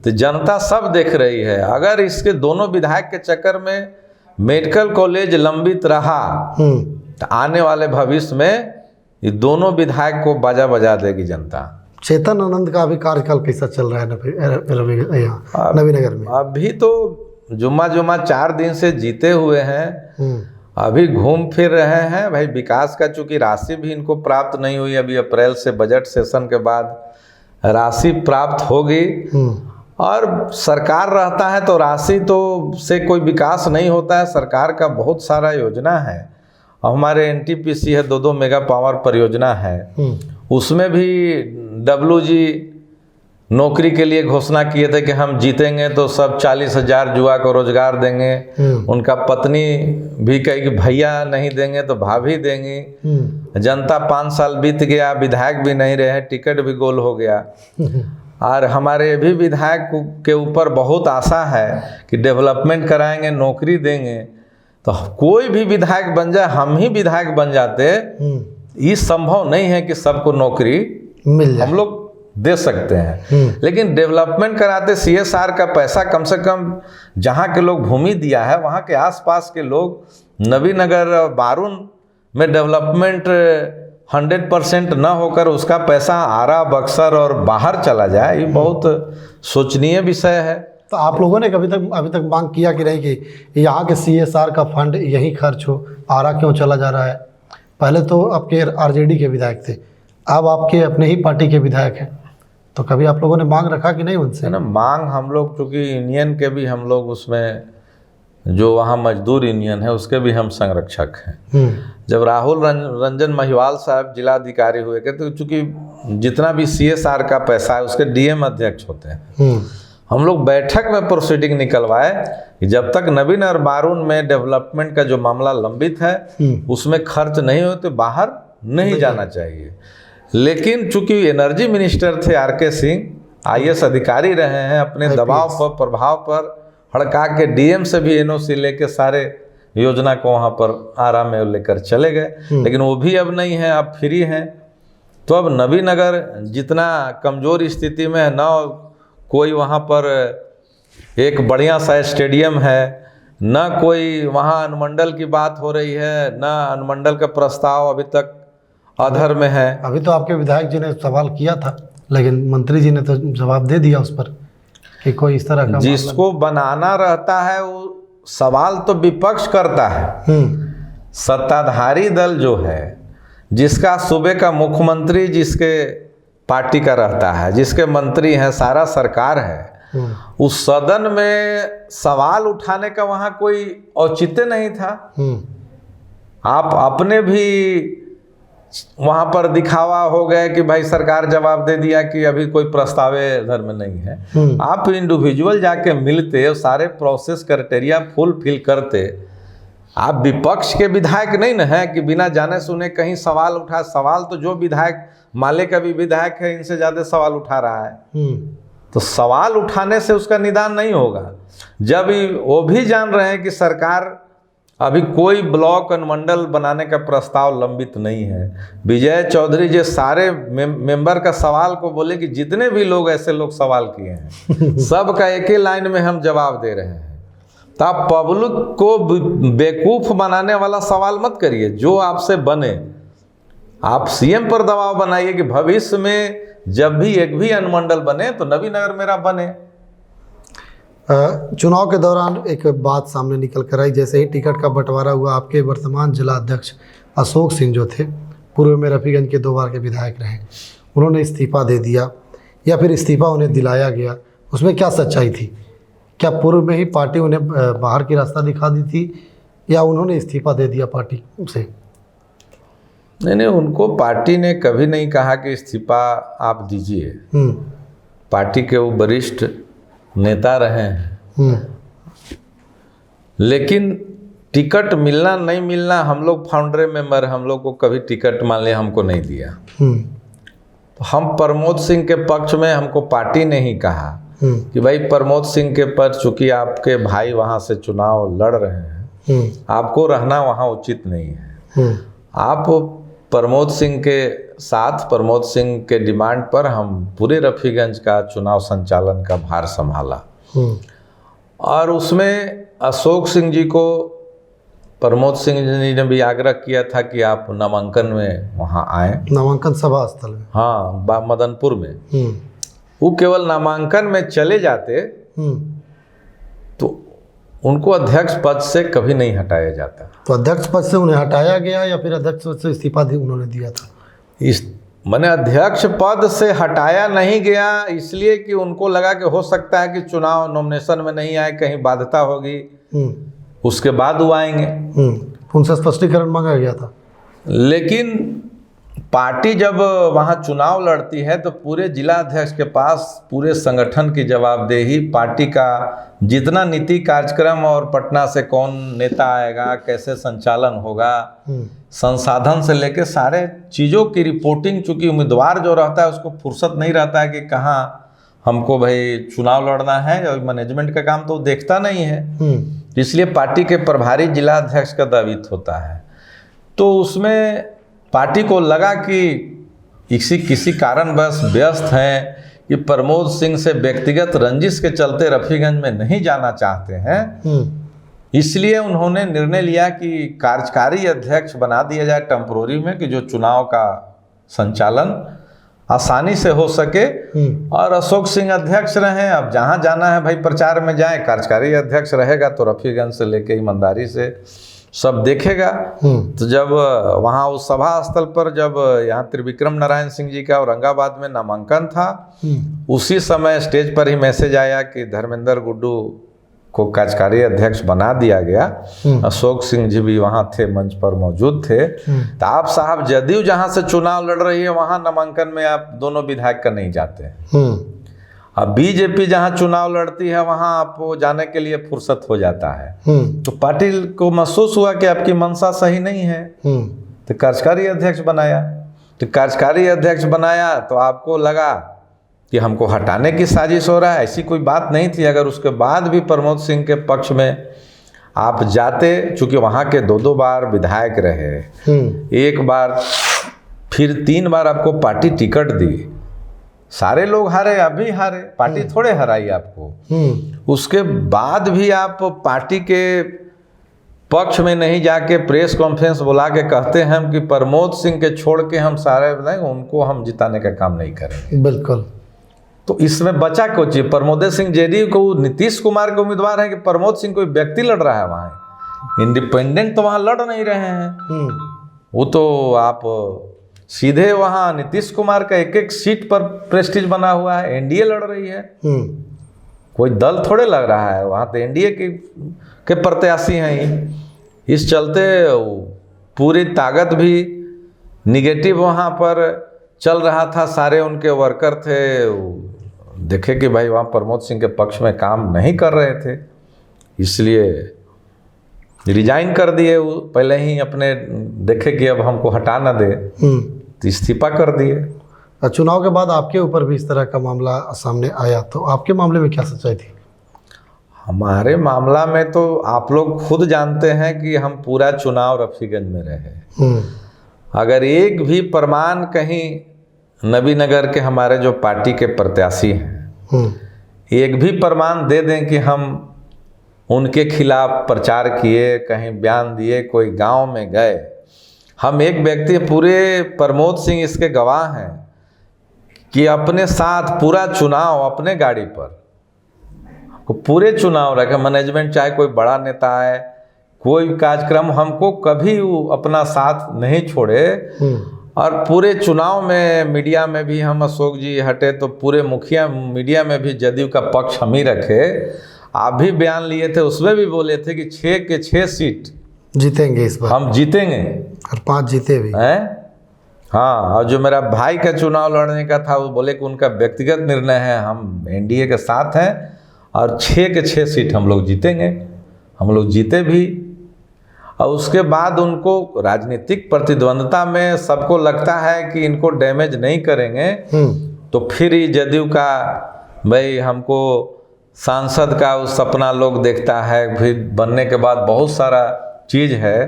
तो जनता सब देख रही है। अगर इसके दोनों विधायक के चक्कर में मेडिकल कॉलेज लंबित रहा, तो आने वाले भविष्य में ये दोनों विधायक को बाजा बजा देगी जनता। चेतन आनंद का अभी कार्यकाल कैसा चल रहा है नवीनगर में? अभी तो जुम्मा 4 दिन से जीते हुए हैं, अभी घूम फिर रहे हैं। भाई विकास का चूंकि राशि भी इनको प्राप्त नहीं हुई, अभी अप्रैल से बजट सेशन के बाद राशि प्राप्त होगी। और सरकार रहता है तो राशि तो से कोई विकास नहीं होता है। सरकार का बहुत सारा योजना है, हमारे एनटीपीसी है, 2 मेगा पावर परियोजना है, उसमें भी WG नौकरी के लिए घोषणा किए थे कि हम जीतेंगे तो सब 40,000 युवा को रोजगार देंगे। उनका पत्नी भी कही कि भैया नहीं देंगे तो भाभी देंगी। जनता 5 साल बीत गया, विधायक भी नहीं रहे, टिकट भी गोल हो गया। और हमारे भी विधायक के ऊपर बहुत आशा है कि डेवलपमेंट कराएंगे, नौकरी देंगे। तो कोई भी विधायक बन जाए, हम ही विधायक बन जाते, ये संभव नहीं है कि सबको नौकरी मिल जाए, हम लोग दे सकते हैं। लेकिन डेवलपमेंट कराते, CSR का पैसा कम से कम जहाँ के लोग भूमि दिया है, वहाँ के आसपास के लोग, नवीनगर बारून में डेवलपमेंट 100% न होकर उसका पैसा आरा, बक्सर और बाहर चला जाए, ये बहुत सोचनीय विषय है। तो आप लोगों ने अभी तक मांग किया कि नहीं कि यहाँ के CSR का फंड यहीं खर्च हो, आरा क्यों चला जा रहा है? पहले तो आपके आरजेडी के विधायक थे, अब आपके अपने ही पार्टी के विधायक हैं, तो कभी आप लोगों ने मांग रखा कि नहीं उनसे? ना, मांग हम लोग, चूँकि यूनियन के भी हम लोग उसमें, जो वहाँ मजदूर यूनियन है उसके भी हम संरक्षक हैं। जब राहुल रंजन महिवाल साहब जिलाधिकारी हुए के, तो चूँकि जितना भी CSR का पैसा है उसके DM अध्यक्ष होते हैं, हम लोग बैठक में प्रोसीडिंग निकलवाए कि जब तक नवीन और बारून में डेवलपमेंट का जो मामला लंबित है उसमें खर्च नहीं हो तो बाहर नहीं जाना चाहिए। लेकिन चूंकि एनर्जी मिनिस्टर थे आर.के. सिंह, IAS अधिकारी रहे हैं, अपने दबाव पर प्रभाव पर हड़का के DM से भी NOC लेके सारे योजना को वहाँ पर आराम में लेकर चले गए। लेकिन वो भी अब नहीं है, अब फ्री हैं। तो अब नबीनगर जितना कमज़ोर स्थिति में है, न कोई वहाँ पर एक बढ़िया सा स्टेडियम है, न कोई वहाँ अनुमंडल की बात हो रही है, न अनुमंडल का प्रस्ताव अभी तक अधर में है। अभी तो आपके विधायक जी ने सवाल किया था, लेकिन मंत्री जी ने तो जवाब दे दिया उस पर कि कोई इस तरह का जिसको बनाना रहता है वो सवाल तो विपक्ष करता है। सत्ताधारी दल जो है, जिसका सूबे का मुख्यमंत्री जिसके पार्टी का रहता है, जिसके मंत्री हैं, सारा सरकार है, उस सदन में सवाल उठाने का वहाँ कोई औचित्य नहीं था। आप अपने भी वहाँ पर दिखावा हो गए कि भाई सरकार जवाब दे दिया कि अभी कोई प्रस्ताव इधर में नहीं है। आप इंडिविजुअल जाके मिलते, सारे प्रोसेस क्राइटेरिया फुलफिल करते। आप विपक्ष के विधायक नहीं ना है कि बिना जाने सुने कहीं सवाल उठा। सवाल तो जो विधायक, माले का भी विधायक है, इनसे ज़्यादा सवाल उठा रहा है। तो सवाल उठाने से उसका निदान नहीं होगा। जब वो भी जान रहे हैं कि सरकार अभी कोई ब्लॉक अनुमंडल बनाने का प्रस्ताव लंबित नहीं है। विजय चौधरी जो सारे मेंबर का सवाल को बोले कि जितने भी लोग ऐसे लोग सवाल किए हैं सब का एक ही लाइन में हम जवाब दे रहे हैं। तो आप पब्लिक को बेवकूफ़ बनाने वाला सवाल मत करिए। जो आपसे बने, आप CM पर दबाव बनाइए कि भविष्य में जब भी एक भी अनुमंडल बने तो नबीनगर मेरा बने। चुनाव के दौरान एक बात सामने निकल कर आई, जैसे ही टिकट का बंटवारा हुआ, आपके वर्तमान जिला अध्यक्ष अशोक सिंह जो थे, पूर्व में रफीगंज के 2 बार के विधायक रहे, उन्होंने इस्तीफा दे दिया या फिर इस्तीफा उन्हें दिलाया गया, उसमें क्या सच्चाई थी? क्या पूर्व में ही पार्टी उन्हें बाहर की रास्ता दिखा दी थी या उन्होंने इस्तीफा दे दिया पार्टी से? नहीं, उनको पार्टी ने कभी नहीं कहा कि इस्तीफा आप दीजिए। पार्टी के वो वरिष्ठ नेता रहे हैं। लेकिन टिकट मिलना नहीं मिलना, हम लोग फाउंडर मेंबर, हम लोग को कभी टिकट मान लिया हमको नहीं दिया। तो हम प्रमोद सिंह के पक्ष में, हमको पार्टी ने ही कहा कि भाई प्रमोद सिंह के पर चूंकि आपके भाई वहाँ से चुनाव लड़ रहे हैं, आपको रहना वहाँ उचित नहीं है। आप प्रमोद सिंह के साथ, प्रमोद सिंह के डिमांड पर हम पूरे रफीगंज का चुनाव संचालन का भार संभाला। और उसमें अशोक सिंह जी को प्रमोद सिंह जी ने भी आग्रह किया था कि आप नामांकन में वहाँ आए, नामांकन सभा स्थल में। हाँ, मदनपुर में। वो केवल नामांकन में चले जाते तो उनको अध्यक्ष पद से कभी नहीं हटाया जाता। तो अध्यक्ष पद से उन्हें हटाया गया या फिर अध्यक्ष पद से इस्तीफा उन्होंने दिया था? मैंने अध्यक्ष पद से हटाया नहीं गया, इसलिए कि उनको लगा कि हो सकता है कि चुनाव नॉमिनेशन में नहीं आए, कहीं बाध्यता होगी, उसके बाद वो आएंगे। उनसे स्पष्टीकरण मांगा गया था। लेकिन पार्टी जब वहाँ चुनाव लड़ती है तो पूरे जिला अध्यक्ष के पास पूरे संगठन की जवाबदेही, पार्टी का जितना नीति कार्यक्रम और पटना से कौन नेता आएगा, कैसे संचालन होगा, संसाधन से लेके सारे चीज़ों की रिपोर्टिंग, चूँकि उम्मीदवार जो रहता है उसको फुर्सत नहीं रहता है कि कहाँ हमको भाई चुनाव लड़ना है, और मैनेजमेंट का काम तो देखता नहीं है। इसलिए पार्टी के प्रभारी जिला अध्यक्ष का दायित्व होता है। तो उसमें पार्टी को लगा कि किसी कारणवश व्यस्त हैं कि प्रमोद सिंह से व्यक्तिगत रंजिश के चलते रफीगंज में नहीं जाना चाहते हैं, इसलिए उन्होंने निर्णय लिया कि कार्यकारी अध्यक्ष बना दिया जाए टेम्पोररी में, कि जो चुनाव का संचालन आसानी से हो सके और अशोक सिंह अध्यक्ष रहें। अब जहाँ जाना है भाई प्रचार में जाए, कार्यकारी अध्यक्ष रहेगा तो रफीगंज से लेके ईमानदारी से सब देखेगा। तो जब वहाँ उस सभा स्थल पर, जब यहाँ त्रिविक्रम नारायण सिंह जी का औरंगाबाद में नामांकन था, उसी समय स्टेज पर ही मैसेज आया कि धर्मेंद्र गुड्डू को कार्यकारी अध्यक्ष बना दिया गया। अशोक सिंह जी भी वहाँ थे, मंच पर मौजूद थे। तो आप साहब जदयू जहाँ से चुनाव लड़ रही है वहाँ नामांकन में आप दोनों विधायक का नहीं जाते। अब बीजेपी जहाँ चुनाव लड़ती है वहाँ आपको जाने के लिए फुर्सत हो जाता है। तो पार्टी को महसूस हुआ कि आपकी मंशा सही नहीं है, तो कार्यकारी अध्यक्ष बनाया। तो कार्यकारी अध्यक्ष बनाया तो आपको लगा कि हमको हटाने की साजिश हो रहा है, ऐसी कोई बात नहीं थी। अगर उसके बाद भी प्रमोद सिंह के पक्ष में आप जाते, चूंकि वहाँ के 2-2 बार विधायक रहे, एक बार फिर 3 बार आपको पार्टी टिकट दी, सारे लोग हारे, अभी हारे, पार्टी थोड़े हराई आपको। उसके बाद भी आप पार्टी के पक्ष में नहीं जाके प्रेस कॉन्फ्रेंस बुला के कहते हैं कि प्रमोद सिंह के छोड़ के हम सारे उनको हम जिताने का काम नहीं करेंगे। बिल्कुल। तो इसमें बचा क्यों चाहिए? प्रमोद सिंह जेडीयू को नीतीश कुमार के उम्मीदवार है कि प्रमोद सिंह कोई व्यक्ति लड़ रहा है वहाँ, इंडिपेंडेंट तो वहाँ लड़ नहीं रहे हैं। वो तो आप सीधे वहाँ नीतीश कुमार का एक सीट पर प्रेस्टीज बना हुआ है, एनडीए लड़ रही है, कोई दल थोड़े लग रहा है वहाँ, तो एनडीए के प्रत्याशी हैं ही। इस चलते पूरी ताकत भी निगेटिव वहाँ पर चल रहा था, सारे उनके वर्कर थे, देखे कि भाई वहाँ प्रमोद सिंह के पक्ष में काम नहीं कर रहे थे, इसलिए रिजाइन कर दिए। पहले ही अपने देखे कि अब हमको हटा ना दे, तो इस्तीफा कर दिए। चुनाव के बाद आपके ऊपर भी इस तरह का मामला सामने आया, तो आपके मामले में क्या सच्चाई थी? हमारे मामला में तो आप लोग खुद जानते हैं कि हम पूरा चुनाव रफीगंज में रहे। अगर एक भी प्रमाण कहीं नबीनगर के हमारे जो पार्टी के प्रत्याशी हैं, एक भी प्रमाण दे दें कि हम उनके खिलाफ प्रचार किए, कहीं बयान दिए, कोई गांव में गए, हम एक व्यक्ति पूरे प्रमोद सिंह इसके गवाह हैं कि अपने साथ पूरा चुनाव अपने गाड़ी पर पूरे चुनाव रखे, मैनेजमेंट चाहे कोई बड़ा नेता है, कोई कार्यक्रम हमको कभी वो अपना साथ नहीं छोड़े। और पूरे चुनाव में मीडिया में भी हम अशोक जी हटे तो पूरे मुखिया मीडिया में भी जदयू का पक्ष हम ही रखे। आप भी बयान लिए थे, उसमें भी बोले थे कि 6 के 6 सीट जीतेंगे इस बार, हम जीतेंगे, और 5 जीते भी हैं। हाँ, और जो मेरा भाई का चुनाव लड़ने का था वो बोले कि उनका व्यक्तिगत निर्णय है, हम एनडीए के साथ हैं और 6 के 6 सीट हम लोग जीतेंगे। हम लोग जीते भी। और उसके बाद उनको राजनीतिक प्रतिद्वंदता में सबको लगता है कि इनको डैमेज नहीं करेंगे, तो फिर ही जदयू का भाई हमको सांसद का उस सपना लोग देखता है, फिर बनने के बाद बहुत सारा चीज़ है,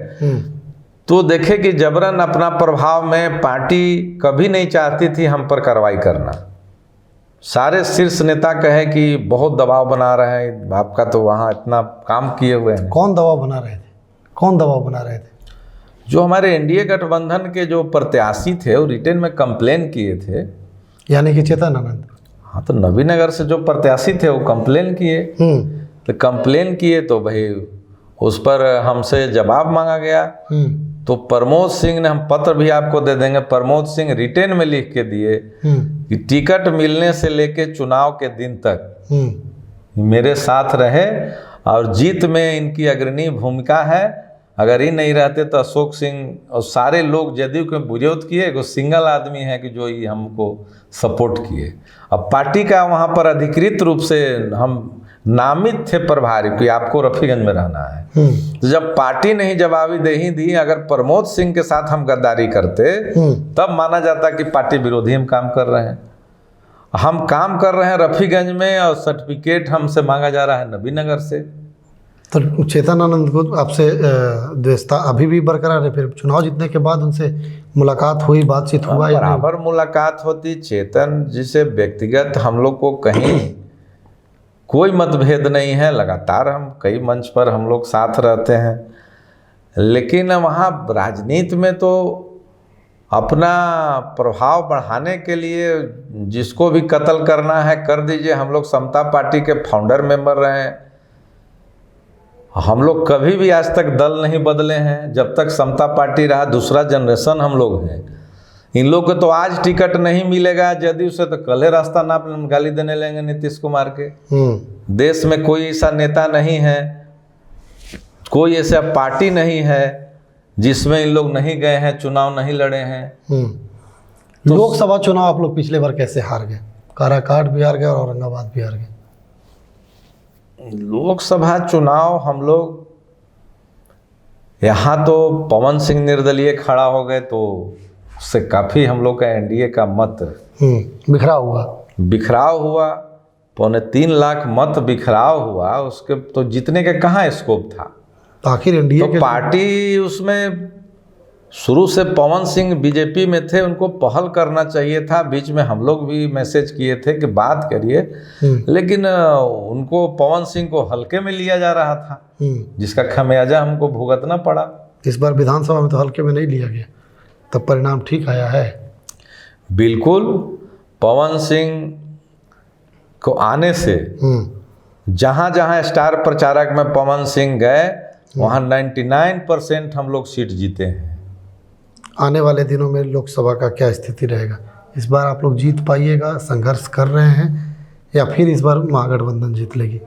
तो देखे कि जबरन अपना प्रभाव में पार्टी कभी नहीं चाहती थी हम पर कार्रवाई करना। सारे शीर्ष नेता कहे कि बहुत दबाव बना रहे हैं, आपका तो वहाँ इतना काम किए हुए हैं। कौन दबाव बना रहे थे? कौन दबाव बना रहे थे? जो हमारे एनडीए गठबंधन के जो प्रत्याशी थे वो रिटेन में कंप्लेन किए थे। यानी कि चेतन आनंद? हाँ, तो नबीनगर से जो प्रत्याशी थे वो कंप्लेन किए। तो कंप्लेन किए तो भाई उस पर हमसे जवाब मांगा गया। तो प्रमोद सिंह ने, हम पत्र भी आपको दे देंगे, प्रमोद सिंह रिटेन में लिख के दिए कि टिकट मिलने से लेके चुनाव के दिन तक मेरे साथ रहे और जीत में इनकी अग्रणी भूमिका है। अगर ये नहीं रहते तो अशोक सिंह और सारे लोग जदयू के विरोध किए, एगो सिंगल आदमी है कि जो ये हमको सपोर्ट किए। अब पार्टी का वहाँ पर अधिकृत रूप से हम नामित थे प्रभारी कि आपको रफीगंज में रहना है। तो जब पार्टी नहीं जवाबी दही दी, अगर प्रमोद सिंह के साथ हम गद्दारी करते तब माना जाता कि पार्टी विरोधी हम काम कर रहे हैं। हम काम कर रहे हैं रफीगंज में और सर्टिफिकेट हमसे मांगा जा रहा है नबीनगर से। तो चेतन आनंद को आपसे द्वेषता अभी भी बरकरार है? फिर चुनाव जीतने के बाद उनसे मुलाकात हुई, बातचीत हुआ? बराबर मुलाकात होती। चेतन जिसे व्यक्तिगत हम लोग को कहीं कोई मतभेद नहीं है, लगातार हम कई मंच पर हम लोग साथ रहते हैं, लेकिन वहाँ राजनीति में तो अपना प्रभाव बढ़ाने के लिए जिसको भी कत्ल करना है कर दीजिए। हम लोग समता पार्टी के फाउंडर मेंबर रहे हैं, हम लोग कभी भी आज तक दल नहीं बदले हैं। जब तक समता पार्टी रहा, दूसरा जनरेशन हम लोग हैं। इन लोग को तो आज टिकट नहीं मिलेगा जदयू से तो कल रास्ता नाप गाली देने लेंगे नीतीश कुमार के। देश में कोई ऐसा नेता नहीं है, कोई ऐसा पार्टी नहीं है जिसमें इन लोग नहीं गए हैं, चुनाव नहीं लड़े हैं। लोकसभा चुनाव आप लोग पिछले बार कैसे हार गए? काराकाट बिहार गए और औरंगाबाद बिहार गए। लोकसभा चुनाव हम लोग यहाँ तो पवन सिंह निर्दलीय खड़ा हो गए, तो उससे काफ़ी हम लोग का एनडीए का मत बिखराव हुआ। 3.25 लाख मत बिखराव हुआ, उसके तो जीतने के कहाँ स्कोप था। तो आखिर एनडीए तो पार्टी उसमें शुरू से पवन सिंह बीजेपी में थे, उनको पहल करना चाहिए था। बीच में हम लोग भी मैसेज किए थे कि बात करिए, लेकिन उनको पवन सिंह को हल्के में लिया जा रहा था, जिसका खमियाजा हमको भुगतना पड़ा। इस बार विधानसभा में तो हल्के में नहीं लिया गया, तब परिणाम ठीक आया है। बिल्कुल, पवन सिंह को आने से जहाँ जहाँ स्टार प्रचारक में पवन सिंह गए, वहाँ 99% हम लोग सीट जीते हैं। आने वाले दिनों में लोकसभा का क्या स्थिति रहेगा? इस बार आप लोग जीत पाइएगा, संघर्ष कर रहे हैं, या फिर इस बार महागठबंधन जीत लेगी?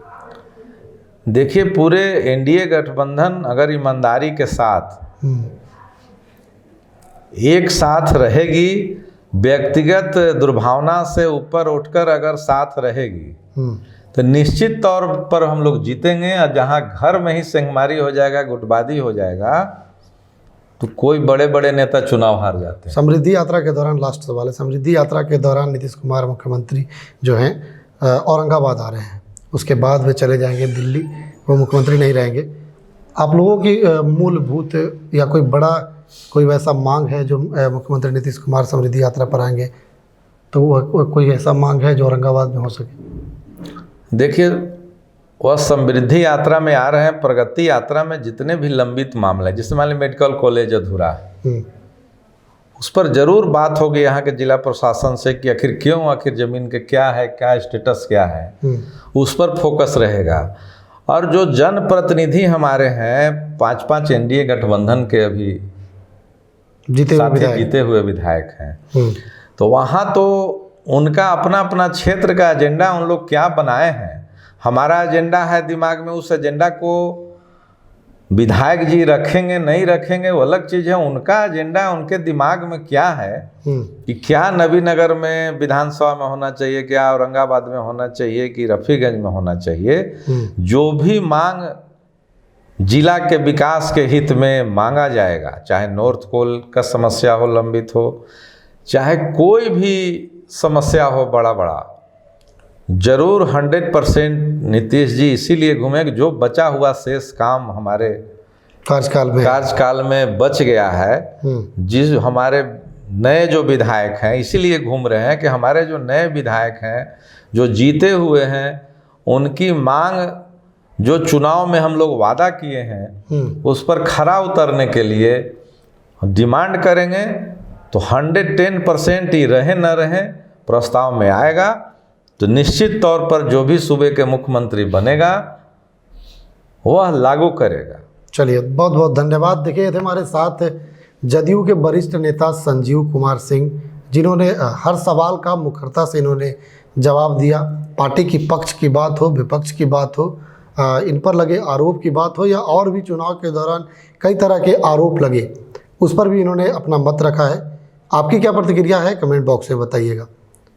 देखिए, पूरे एनडीए गठबंधन अगर ईमानदारी के साथ एक साथ रहेगी, व्यक्तिगत दुर्भावना से ऊपर उठकर अगर साथ रहेगी, तो निश्चित तौर पर हम लोग जीतेंगे। और जहाँ घर में ही सेंधमारी हो जाएगा, गुटबाजी हो जाएगा, तो कोई बड़े बड़े नेता चुनाव हार जाते हैं। समृद्धि यात्रा के दौरान, लास्ट सवाल है, समृद्धि यात्रा के दौरान नीतीश कुमार मुख्यमंत्री जो हैं औरंगाबाद आ रहे हैं, उसके बाद वे चले जाएंगे दिल्ली, वो मुख्यमंत्री नहीं रहेंगे। आप लोगों की मूलभूत या कोई वैसा मांग है जो मुख्यमंत्री नीतीश कुमार समृद्धि यात्रा पर आएंगे, तो वो कोई ऐसा मांग है जो औरंगाबाद में हो सके? देखिए, वह समृद्धि यात्रा में आ रहे हैं, प्रगति यात्रा में जितने भी लंबित मामले, जिससे मान लीजिए मेडिकल कॉलेज अधूरा है, उस पर जरूर बात होगी यहाँ के जिला प्रशासन से कि आखिर क्यों, आखिर ज़मीन के क्या है, क्या स्टेटस क्या है, उस पर फोकस रहेगा। और जो जनप्रतिनिधि हमारे हैं, 5 एनडीए गठबंधन के अभी जीते हुए विधायक हैं, तो वहाँ तो उनका अपना अपना क्षेत्र का एजेंडा उन लोग क्या बनाए हैं। हमारा एजेंडा है दिमाग में, उस एजेंडा को विधायक जी रखेंगे नहीं रखेंगे वो अलग चीज़ है। उनका एजेंडा उनके दिमाग में क्या है कि क्या नबीनगर में विधानसभा में होना चाहिए, क्या औरंगाबाद में होना चाहिए, कि रफीगंज में होना चाहिए। जो भी मांग जिला के विकास के हित में मांगा जाएगा, चाहे नॉर्थ कोल का समस्या हो, लंबित हो, चाहे कोई भी समस्या हो बड़ा, जरूर 100% नीतीश जी इसीलिए घूमे कि जो बचा हुआ शेष काम हमारे कार्यकाल में बच गया है, जिस हमारे नए जो विधायक हैं इसीलिए घूम रहे हैं कि हमारे जो नए विधायक हैं जो जीते हुए हैं, उनकी मांग जो चुनाव में हम लोग वादा किए हैं उस पर खरा उतरने के लिए डिमांड करेंगे। तो 110% ही रहे न रहे प्रस्ताव में आएगा, तो निश्चित तौर पर जो भी सूबे के मुख्यमंत्री बनेगा वह लागू करेगा। चलिए, बहुत बहुत धन्यवाद। देखिए, थे हमारे साथ जदयू के वरिष्ठ नेता संजीव कुमार सिंह, जिन्होंने हर सवाल का मुखरता से इन्होंने जवाब दिया। पार्टी की पक्ष की बात हो, विपक्ष की बात हो, इन पर लगे आरोप की बात हो, या और भी चुनाव के दौरान कई तरह के आरोप लगे, उस पर भी इन्होंने अपना मत रखा है। आपकी क्या प्रतिक्रिया है, कमेंट बॉक्स में बताइएगा।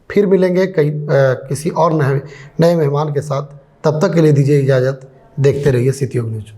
फिर मिलेंगे किसी और नए मेहमान के साथ। तब तक के लिए दीजिए इजाज़त। देखते रहिए सिटी न्यूज।